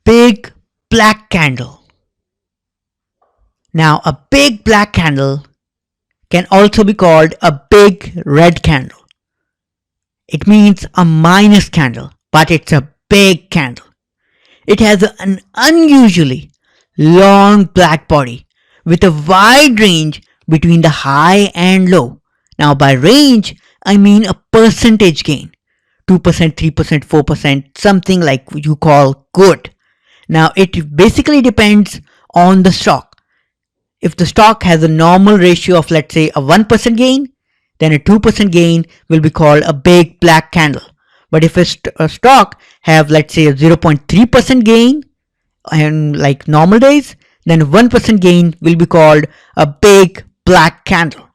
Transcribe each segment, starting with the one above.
big black candle. Now a big black candle can also be called a big red candle. It means a minus candle, but it's a big candle. It has an unusually long black body with a wide range between the high and low. Now by range, I mean a percentage gain. 2%, 3%, 4%, something like you call good. Now it basically depends on the stock. If the stock has a normal ratio of, let's say, a 1% gain, then a 2% gain will be called a big black candle. But if a stock have, let's say, a 0.3% gain and like normal days, then 1% gain will be called a big black candle.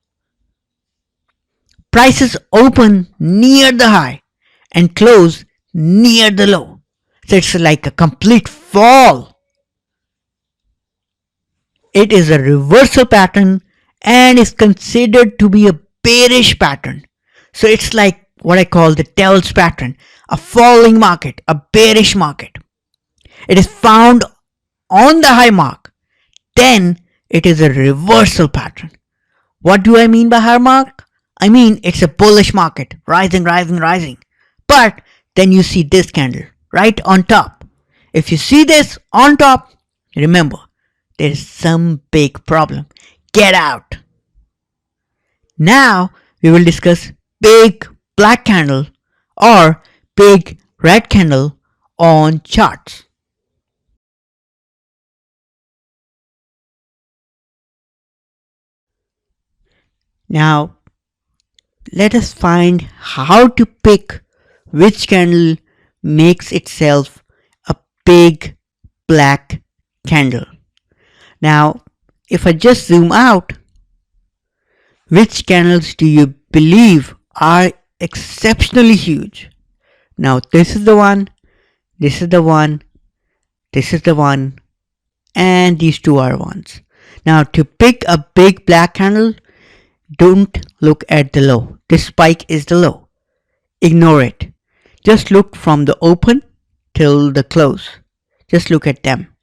Prices open near the high and close near the low. So it's like a complete fall. It is a reversal pattern and is considered to be a bearish pattern. So it's like what I call the devil's pattern, a falling market, a bearish market. It is found on the high mark. Then it is a reversal pattern. What do I mean by high mark? I mean it's a bullish market, rising, rising, rising. But then you see this candle right on top. If you see this on top, remember, there is some big problem. Get out. Now we will discuss big black candle or big red candle on charts. Now let us find how to pick which candle makes itself a big black candle. Now, if I just zoom out, which candles do you believe are exceptionally huge? Now, this is the one, this is the one, this is the one, and these two are ones. Now, to pick a big black candle, don't look at the low. This spike is the low. Ignore it. Just look from the open till the close. Just look at them.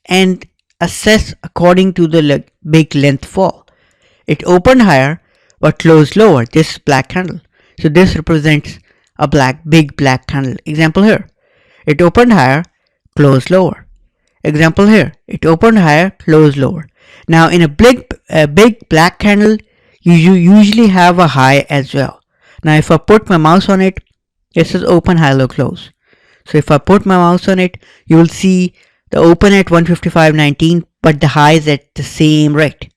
And assess according to the big length fall. It opened higher but closed lower, this black candle. So this represents a big black candle. Example here. It opened higher, closed lower. Example here. It opened higher, closed lower. Now in a big black candle, you usually have a high as well. Now if I put my mouse on it, it says open, high, low, close. So if I put my mouse on it, you will see the open at 155.19, but the high is at the same rate.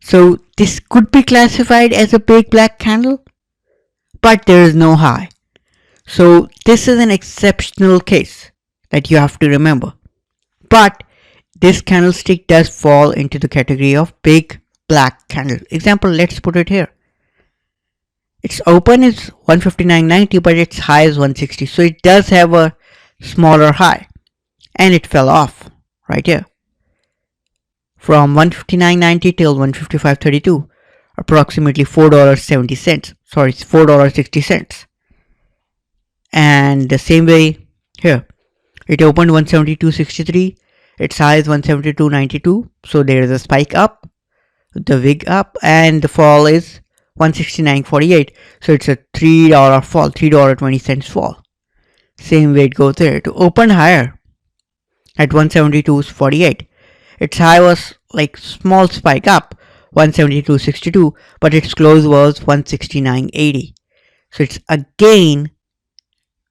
So this could be classified as a big black candle, but there is no high. So this is an exceptional case that you have to remember. But this candlestick does fall into the category of big black candle. Example, let's put it here. Its open is 159.90, but its high is 160. So it does have a smaller high. And it fell off right here from 159.90 till 155.32, approximately $4.70. Sorry, it's $4.60. And the same way here, it opened 172.63, its high is 172.92. So there is a spike up, the wig up, and the fall is 169.48. So it's a $3 fall, $3.20 fall. Same way it goes there. To open higher at 172.48. Its high was like small spike up, 172.62, but its close was 169.80. So it's again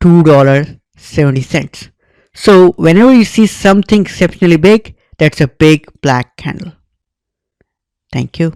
$2.70. So whenever you see something exceptionally big, that's a big black candle. Thank you.